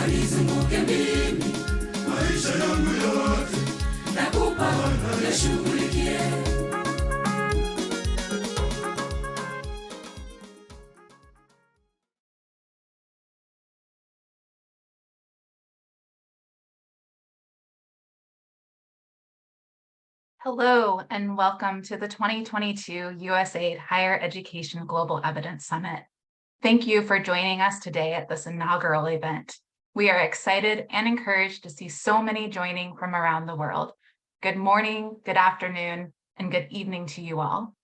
nizunguke mimi maisha yangu yote, nakupa nishughulikie. Hello, and welcome to the 2022 USAID Higher Education Global Evidence Summit. Thank you for joining us today at this inaugural event. We are excited and encouraged to see so many joining from around the world. Good morning, good afternoon, and good evening to you all.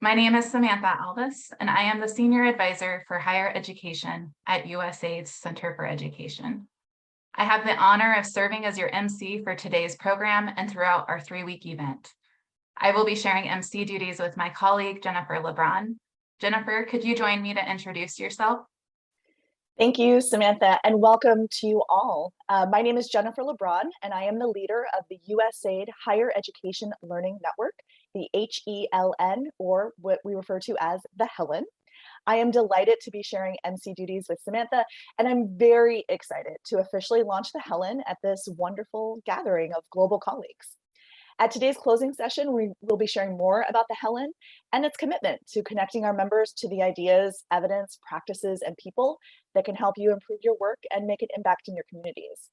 My name is Samantha Alvis, and I am the Senior Advisor for Higher Education at USAID's Center for Education. I have the honor of serving as your MC for today's program and throughout our 3-week event. I will be sharing MC duties with my colleague, Jennifer LeBron. Jennifer, could you join me to introduce yourself? Thank you, Samantha, and welcome to you all. My name is Jennifer LeBron, and I am the leader of the USAID Higher Education Learning Network, the HELN, or what we refer to as the Helen. I am delighted to be sharing MC duties with Samantha, and I'm very excited to officially launch the Helen at this wonderful gathering of global colleagues. At today's closing session, we will be sharing more about the Helen and its commitment to connecting our members to the ideas, evidence, practices, and people that can help you improve your work and make an impact in your communities.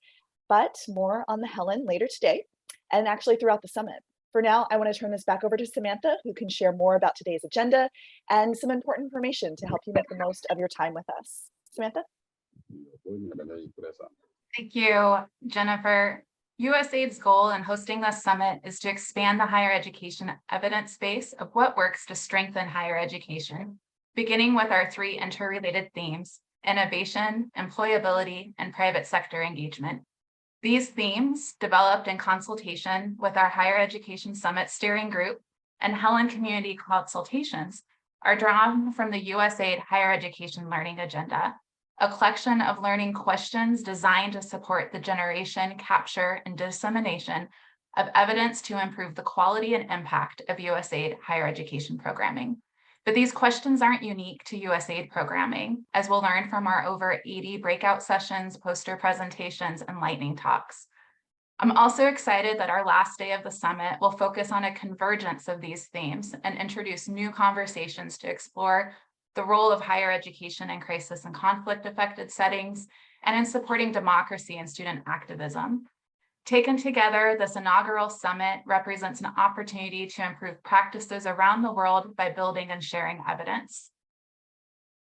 But more on the Helen later today, and actually throughout the summit. For now, I want to turn this back over to Samantha, who can share more about today's agenda and some important information to help you make the most of your time with us. Samantha? Thank you, Jennifer. USAID's goal in hosting this summit is to expand the higher education evidence base of what works to strengthen higher education, beginning with our 3 interrelated themes: innovation, employability, and private sector engagement. These themes, developed in consultation with our Higher Education Summit Steering Group and Helen Community Consultations, are drawn from the USAID Higher Education Learning Agenda, a collection of learning questions designed to support the generation, capture, and dissemination of evidence to improve the quality and impact of USAID higher education programming. But these questions aren't unique to USAID programming, as we'll learn from our over 80 breakout sessions, poster presentations, and lightning talks. I'm also excited that our last day of the summit will focus on a convergence of these themes and introduce new conversations to explore the role of higher education in crisis and conflict-affected settings and in supporting democracy and student activism. Taken together, this inaugural summit represents an opportunity to improve practices around the world by building and sharing evidence.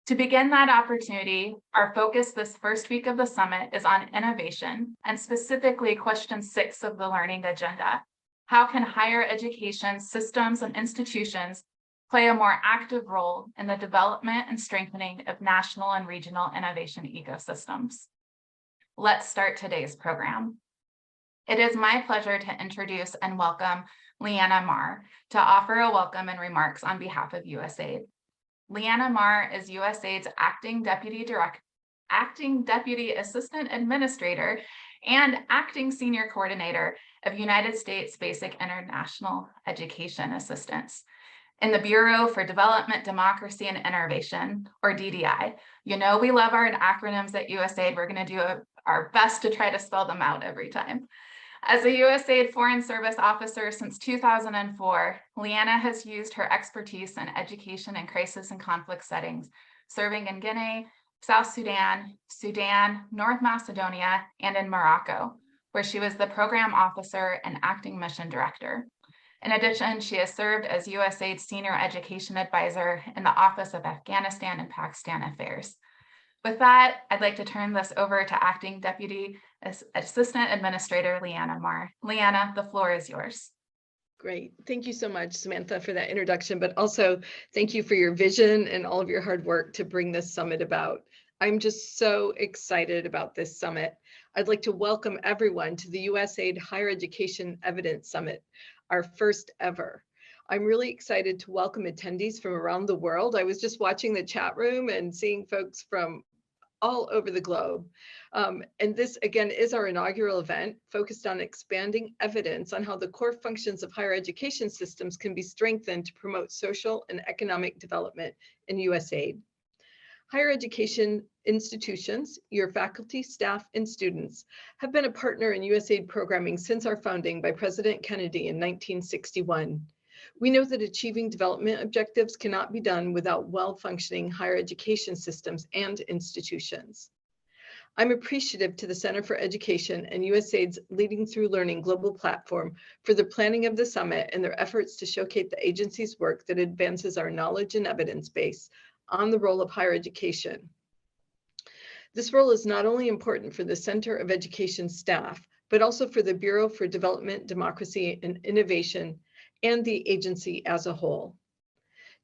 To begin that opportunity, our focus this first week of the summit is on innovation, and specifically question 6 of the learning agenda. How can higher education systems and institutions play a more active role in the development and strengthening of national and regional innovation ecosystems? Let's start today's program. It is my pleasure to introduce and welcome Leanna Marr to offer a welcome and remarks on behalf of USAID. Leanna Marr is USAID's acting deputy assistant administrator and acting senior coordinator of United States Basic International Education Assistance in the Bureau for Development, Democracy, and Innovation, or DDI. You know, we love our acronyms at USAID. We're going to do our best to try to spell them out every time. As a USAID Foreign Service officer since 2004, Leanna has used her expertise in education and crisis and conflict settings, serving in Guinea, South Sudan, Sudan, North Macedonia, and in Morocco, where she was the program officer and acting mission director. In addition, she has served as USAID's senior education advisor in the Office of Afghanistan and Pakistan Affairs. With that, I'd like to turn this over to Acting Deputy Assistant Administrator Leanna Marr. Leanna, the floor is yours. Great. Thank you so much, Samantha, for that introduction, but also thank you for your vision and all of your hard work to bring this summit about. I'm just so excited about this summit. I'd like to welcome everyone to the USAID Higher Education Evidence Summit, our first ever. I'm really excited to welcome attendees from around the world. I was just watching the chat room and seeing folks from all over the globe. And this, again, is our inaugural event focused on expanding evidence on how the core functions of higher education systems can be strengthened to promote social and economic development in USAID. Higher education institutions, your faculty, staff, and students have been a partner in USAID programming since our founding by President Kennedy in 1961. We know that achieving development objectives cannot be done without well-functioning higher education systems and institutions. I'm appreciative to the Center for Education and USAID's Leading Through Learning global platform for the planning of the summit and their efforts to showcase the agency's work that advances our knowledge and evidence base on the role of higher education. This role is not only important for the Center of Education staff, but also for the Bureau for Development, Democracy, and Innovation and the agency as a whole.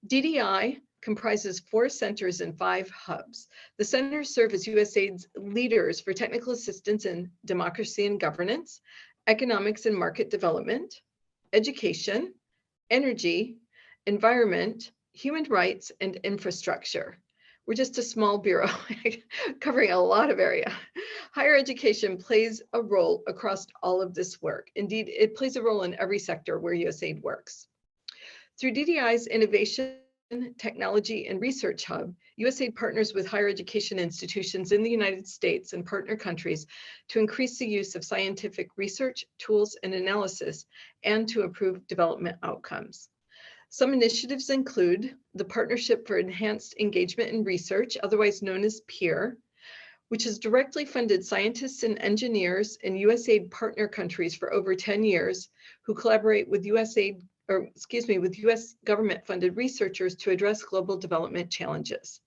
DDI comprises 4 centers and 5 hubs. The centers serve as USAID's leaders for technical assistance in democracy and governance, economics and market development, education, energy, environment, human rights, and infrastructure. We're just a small bureau covering a lot of area. Higher education plays a role across all of this work. Indeed, it plays a role in every sector where USAID works. Through DDI's Innovation, Technology, and Research Hub, USAID partners with higher education institutions in the United States and partner countries to increase the use of scientific research, tools, and analysis, and to improve development outcomes. Some initiatives include the Partnership for Enhanced Engagement in Research, otherwise known as PEER, which has directly funded scientists and engineers in USAID partner countries for over 10 years who collaborate with with US government-funded researchers to address global development challenges.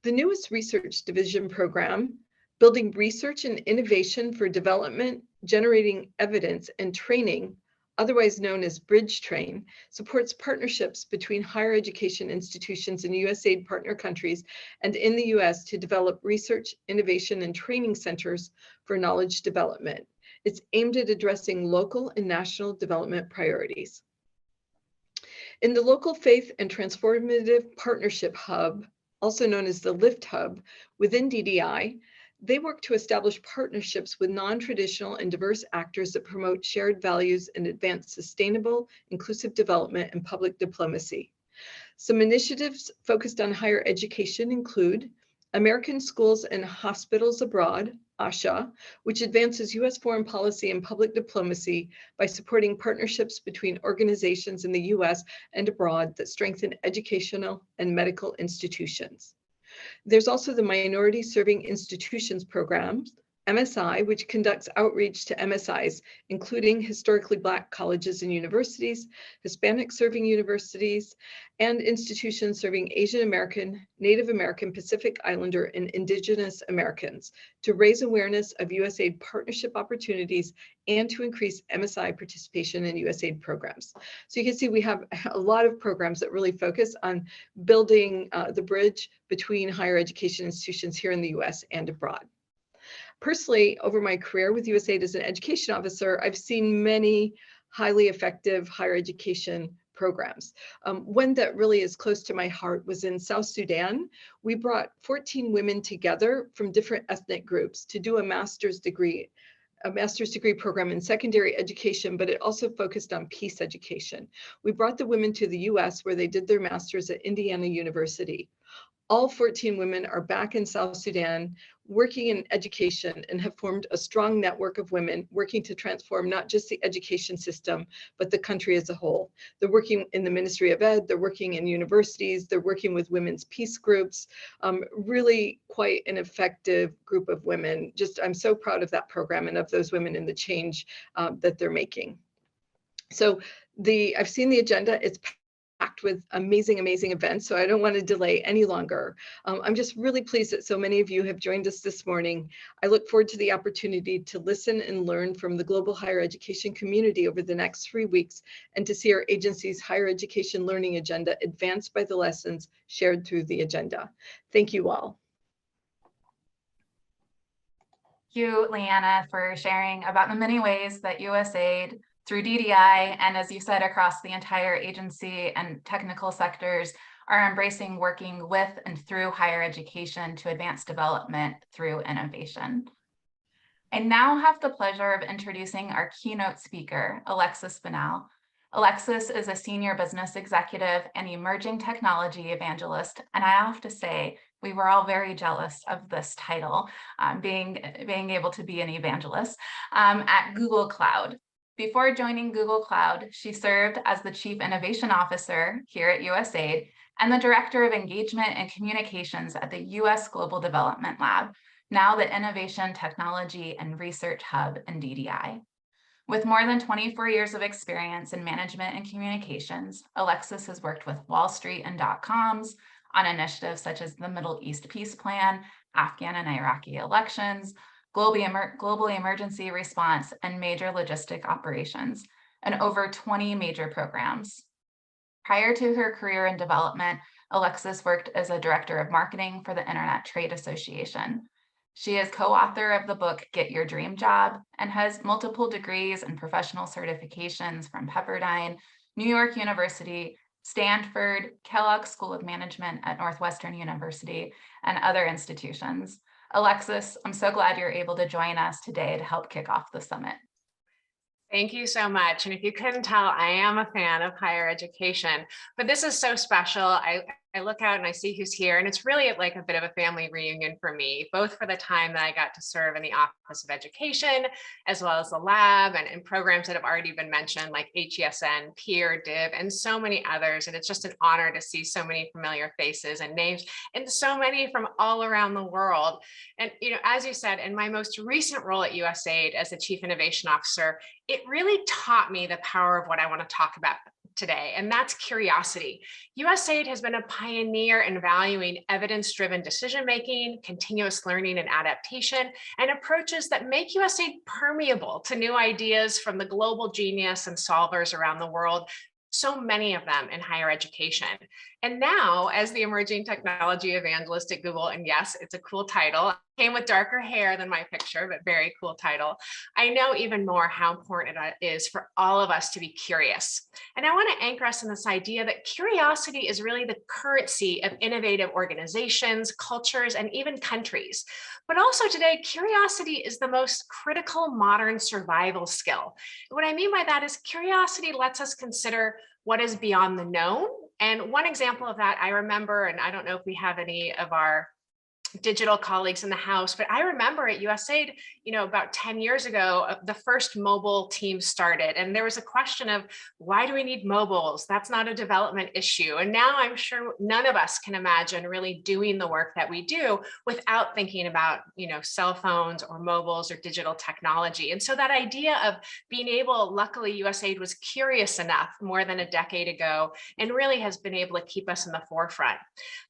The newest research division program, Building Research and Innovation for Development, Generating Evidence, and Training, otherwise known as Bridge Train, supports partnerships between higher education institutions in USAID partner countries and in the US to develop research, innovation, and training centers for knowledge development. It's aimed at addressing local and national development priorities. In the Local Faith and Transformative Partnership Hub, also known as the LIFT Hub, within DDI, they work to establish partnerships with non-traditional and diverse actors that promote shared values and advance sustainable, inclusive development and public diplomacy. Some initiatives focused on higher education include American Schools and Hospitals Abroad, ASHA, which advances US foreign policy and public diplomacy by supporting partnerships between organizations in the US and abroad that strengthen educational and medical institutions. There's also the Minority Serving Institutions Program, MSI, which conducts outreach to MSIs, including historically Black colleges and universities, Hispanic serving universities, and institutions serving Asian American, Native American, Pacific Islander, and Indigenous Americans to raise awareness of USAID partnership opportunities and to increase MSI participation in USAID programs. So you can see we have a lot of programs that really focus on building the bridge between higher education institutions here in the US and abroad. Personally, over my career with USAID as an education officer, I've seen many highly effective higher education programs. One that really is close to my heart was in South Sudan. We brought 14 women together from different ethnic groups to do a master's degree program in secondary education, but it also focused on peace education. We brought the women to the US where they did their master's at Indiana University. All 14 women are back in South Sudan working in education and have formed a strong network of women working to transform not just the education system, but the country as a whole. They're working in the Ministry of Ed, they're working in universities, they're working with women's peace groups, really quite an effective group of women. I'm so proud of that program and of those women and the change that they're making. So I've seen the agenda, it's packed with amazing events, so I don't want to delay any longer. I'm just really pleased that so many of you have joined us this morning. I look forward to the opportunity to listen and learn from the global higher education community over the next 3 weeks and to see our agency's higher education learning agenda advanced by the lessons shared through the agenda. Thank you all. Thank you, Leanna, for sharing about the many ways that USAID through DDI, and as you said, across the entire agency and technical sectors, are embracing working with and through higher education to advance development through innovation. I now have the pleasure of introducing our keynote speaker, Alexis Bonnell. Alexis is a senior business executive and emerging technology evangelist, and I have to say, We were all very jealous of this title, being able to be an evangelist at Google Cloud. Before joining Google Cloud, she served as the Chief Innovation Officer here at USAID and the Director of Engagement and Communications at the US Global Development Lab, now the Innovation, Technology, and Research Hub in DDI. With more than 24 years of experience in management and communications, Alexis has worked with Wall Street and .coms on initiatives such as the Middle East Peace Plan, Afghan and Iraqi elections, global emergency response, and major logistic operations, and over 20 major programs. Prior to her career in development, Alexis worked as a director of marketing for the Internet Trade Association. She is co-author of the book Get Your Dream Job and has multiple degrees and professional certifications from Pepperdine, New York University, Stanford, Kellogg School of Management at Northwestern University, and other institutions. Alexis, I'm so glad you're able to join us today to help kick off the summit. Thank you so much. And if you couldn't tell, I am a fan of higher education, but this is so special. I look out and I see who's here, and it's really like a bit of a family reunion for me, both for the time that I got to serve in the Office of Education, as well as the lab and programs that have already been mentioned, like HESN, Peer, DIV, and so many others. And it's just an honor to see so many familiar faces and names, and so many from all around the world. And, you know, as you said, in my most recent role at USAID as the Chief Innovation Officer, it really taught me the power of what I want to talk about today, and that's curiosity. USAID has been a pioneer in valuing evidence-driven decision-making, continuous learning and adaptation, and approaches that make USAID permeable to new ideas from the global genius and solvers around the world, so many of them in higher education. And now, as the emerging technology evangelist at Google, and yes, it's a cool title, came with darker hair than my picture, but very cool title, I know even more how important it is for all of us to be curious. And I want to anchor us in this idea that curiosity is really the currency of innovative organizations, cultures, and even countries. But also today, curiosity is the most critical modern survival skill. What I mean by that is curiosity lets us consider what is beyond the known. And one example of that I remember, and I don't know if we have any of our digital colleagues in the house, but I remember at USAID, you know, about 10 years ago, the first mobile team started, and there was a question of, why do we need mobiles? That's not a development issue. And now I'm sure none of us can imagine really doing the work that we do without thinking about, you know, cell phones or mobiles or digital technology. And so that idea of being able, luckily USAID was curious enough more than a decade ago and really has been able to keep us in the forefront.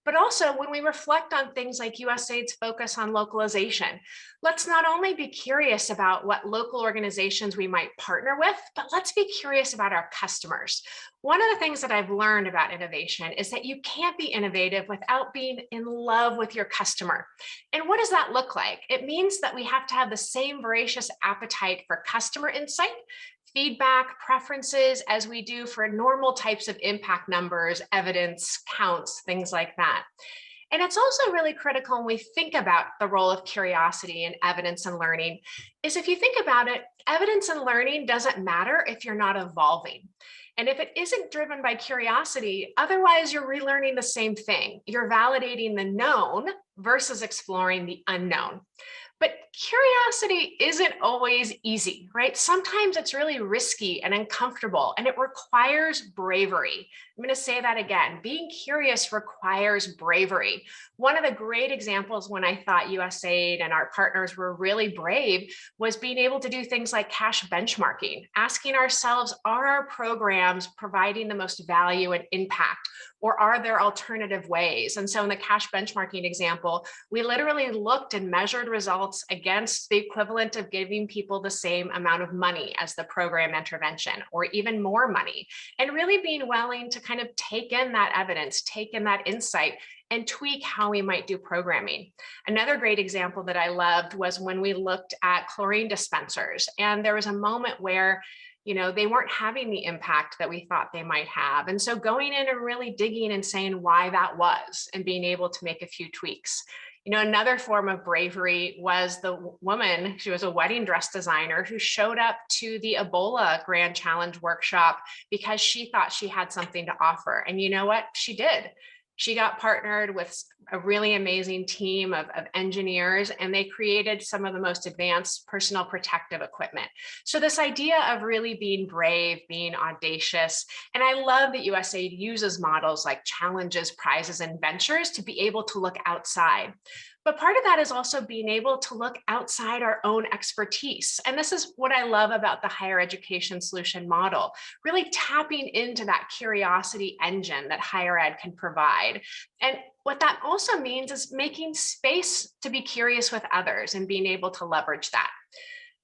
But also when we reflect on things like USAID's focus on localization, let's not only be curious about what local organizations we might partner with, but let's be curious about our customers. One of the things that I've learned about innovation is that you can't be innovative without being in love with your customer. And what does that look like? It means that we have to have the same voracious appetite for customer insight, feedback, preferences as we do for normal types of impact numbers, evidence, counts, things like that. And it's also really critical when we think about the role of curiosity in evidence and learning, is if you think about it, evidence and learning doesn't matter if you're not evolving. And if it isn't driven by curiosity, otherwise you're relearning the same thing. You're validating the known versus exploring the unknown. But curiosity isn't always easy, right? Sometimes it's really risky and uncomfortable, and it requires bravery. I'm going to say that again. Being curious requires bravery. One of the great examples when I thought USAID and our partners were really brave was being able to do things like cash benchmarking, asking ourselves, are our programs providing the most value and impact, or are there alternative ways? And so in the cash benchmarking example, we literally looked and measured results against the equivalent of giving people the same amount of money as the program intervention, or even more money, and really being willing to kind of take in that evidence, take in that insight, and tweak how we might do programming. Another great example that I loved was when we looked at chlorine dispensers, and there was a moment where, you know, they weren't having the impact that we thought they might have. And so going in and really digging and saying why that was, and being able to make a few tweaks. You know, another form of bravery was the woman, she was a wedding dress designer who showed up to the Ebola Grand Challenge workshop because she thought she had something to offer. And you know what? She did. She got partnered with a really amazing team of engineers, and they created some of the most advanced personal protective equipment. So this idea of really being brave, being audacious, and I love that USAID uses models like challenges, prizes, and ventures to be able to look outside. But part of that is also being able to look outside our own expertise. And this is what I love about the higher education solution model, really tapping into that curiosity engine that higher ed can provide. And what that also means is making space to be curious with others and being able to leverage that.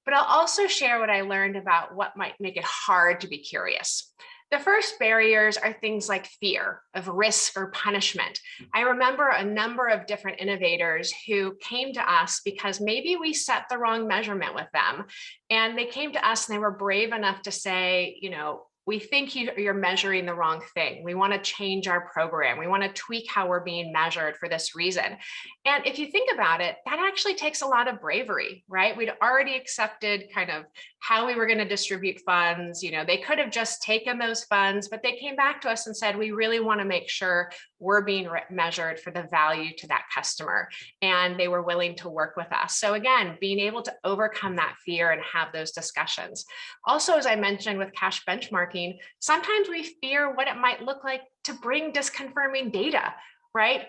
But I'll also share what I learned about what might make it hard to be curious. The first barriers are things like fear of risk or punishment. I remember a number of different innovators who came to us because maybe we set the wrong measurement with them. And they came to us and they were brave enough to say, you know, we think you're measuring the wrong thing. We want to change our program. We want to tweak how we're being measured for this reason. And if you think about it, that actually takes a lot of bravery, right? We'd already accepted kind of how we were going to distribute funds. You know, they could have just taken those funds, but they came back to us and said, we really want to make sure we're being measured for the value to that customer. And they were willing to work with us. So again, being able to overcome that fear and have those discussions. Also, as I mentioned with cash benchmarking, sometimes we fear what it might look like to bring disconfirming data, right?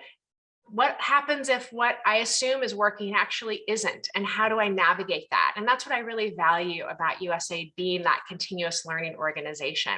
What happens if what I assume is working actually isn't? And how do I navigate that? And that's what I really value about USAID being that continuous learning organization.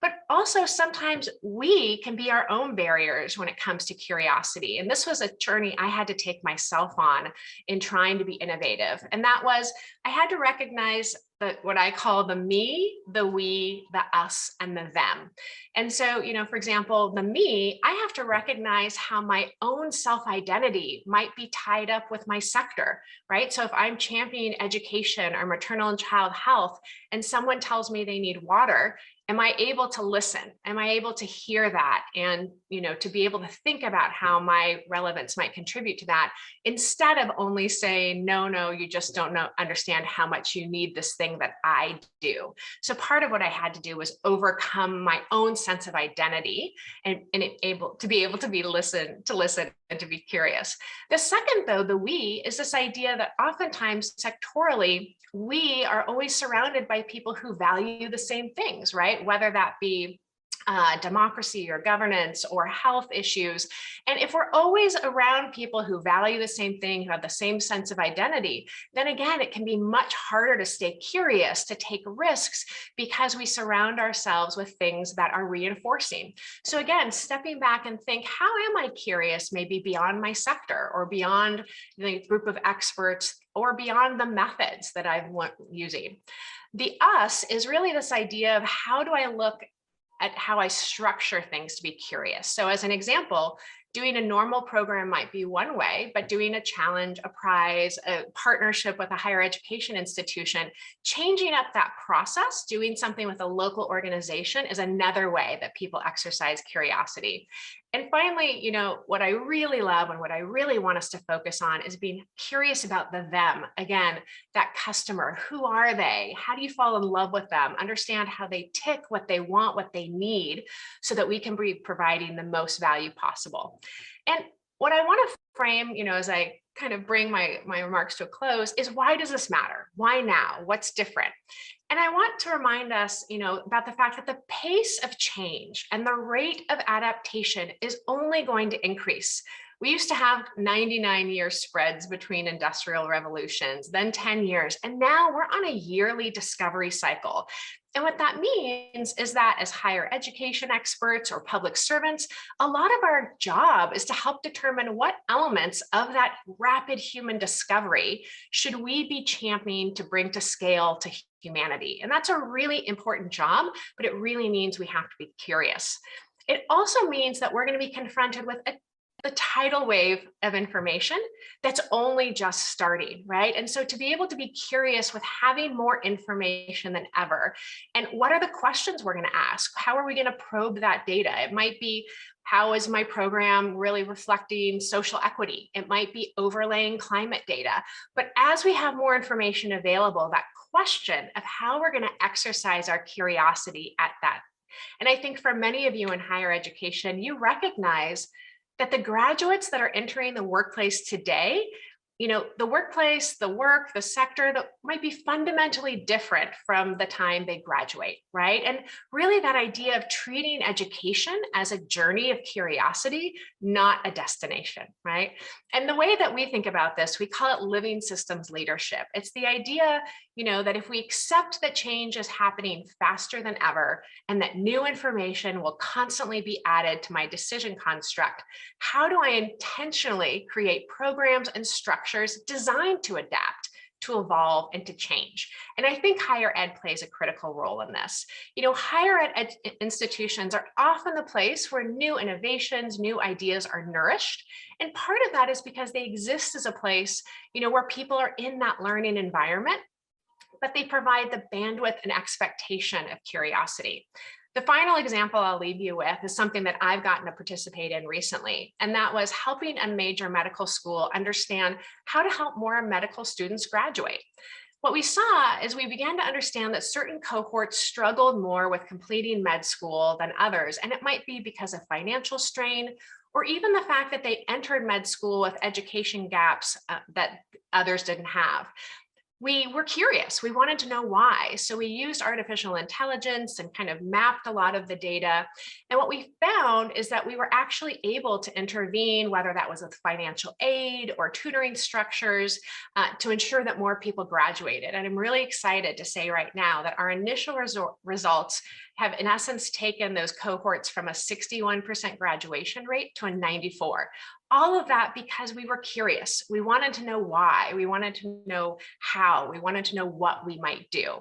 But also sometimes we can be our own barriers when it comes to curiosity. And this was a journey I had to take myself on in trying to be innovative. And that was, I had to recognize what I call the me, the we, the us, and the them. And so, you know, for example, the me, I have to recognize how my own self-identity might be tied up with my sector, right? So if I'm championing education or maternal and child health, and someone tells me they need water, am I able to listen? Am I able to hear that? And, you know, to be able to think about how my relevance might contribute to that, instead of only saying, no, you just don't understand how much you need this thing that I do. So part of what I had to do was overcome my own sense of identity and be able to listen and to be curious. The second, though, the we, is this idea that oftentimes sectorally, we are always surrounded by people who value the same things, right? Whether that be democracy or governance or health issues. And if we're always around people who value the same thing, who have the same sense of identity, then again, it can be much harder to stay curious, to take risks, because we surround ourselves with things that are reinforcing. So again, stepping back and think, how am I curious, maybe beyond my sector or beyond the group of experts or beyond the methods that I'm using? The us is really this idea of how do I look at how I structure things to be curious. So as an example, doing a normal program might be one way, but doing a challenge, a prize, a partnership with a higher education institution, changing up that process, doing something with a local organization is another way that people exercise curiosity. And finally, you know, what I really love and what I really want us to focus on is being curious about the them. Again, that customer, who are they? How do you fall in love with them? Understand how they tick, what they want, what they need, so that we can be providing the most value possible. And what I want to frame, you know, as I kind of bring my remarks to a close is, why does this matter? Why now? What's different? And I want to remind us, you know, about the fact that the pace of change and the rate of adaptation is only going to increase. We used to have 99-year spreads between industrial revolutions, then 10 years, and now we're on a yearly discovery cycle. And what that means is that as higher education experts or public servants, a lot of our job is to help determine what elements of that rapid human discovery should we be championing to bring to scale to humanity. And that's a really important job, but it really means we have to be curious. It also means that we're going to be confronted with the tidal wave of information that's only just starting, right? And so to be able to be curious with having more information than ever, and what are the questions we're going to ask? How are we going to probe that data? It might be, how is my program really reflecting social equity? It might be overlaying climate data. But as we have more information available, that question of how we're going to exercise our curiosity at that. And I think for many of you in higher education, you recognize that the graduates that are entering the workplace today, the workplace, the work, the sector that might be fundamentally different from the time they graduate, right? And really that idea of treating education as a journey of curiosity, not a destination, right? And the way that we think about this, we call it living systems leadership. It's the idea, that if we accept that change is happening faster than ever and that new information will constantly be added to my decision construct, how do I intentionally create programs and structures designed to adapt, to evolve, and to change? And I think higher ed plays a critical role in this. Higher ed institutions are often the place where new innovations, new ideas are nourished. And part of that is because they exist as a place, where people are in that learning environment, but they provide the bandwidth and expectation of curiosity. The final example I'll leave you with is something that I've gotten to participate in recently, and that was helping a major medical school understand how to help more medical students graduate. What we saw is we began to understand that certain cohorts struggled more with completing med school than others, and it might be because of financial strain, or even the fact that they entered med school with education gaps that others didn't have. We were curious. We wanted to know why. So we used artificial intelligence and kind of mapped a lot of the data. And what we found is that we were actually able to intervene, whether that was with financial aid or tutoring structures, to ensure that more people graduated. And I'm really excited to say right now that our initial results have in essence taken those cohorts from a 61% graduation rate to a 94%. All of that because we were curious. We wanted to know why. We wanted to know how. We wanted to know what we might do.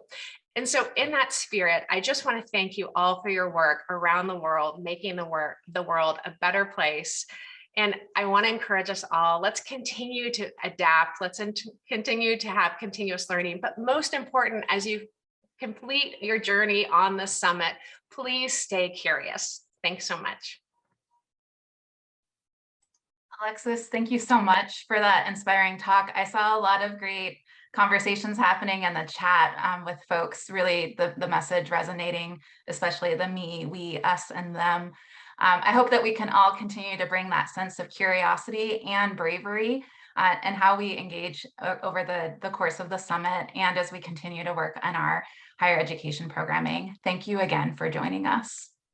And so in that spirit, I just want to thank you all for your work around the world, making the world a better place. And I want to encourage us all, let's continue to adapt. Let's continue to have continuous learning. But most important, as you complete your journey on the summit, please stay curious. Thanks so much. Alexis, thank you so much for that inspiring talk. I saw a lot of great conversations happening in the chat with folks, really the message resonating, especially the me, we, us, and them. I hope that we can all continue to bring that sense of curiosity and bravery and how we engage over the course of the summit and as we continue to work on our higher education programming. Thank you again for joining us.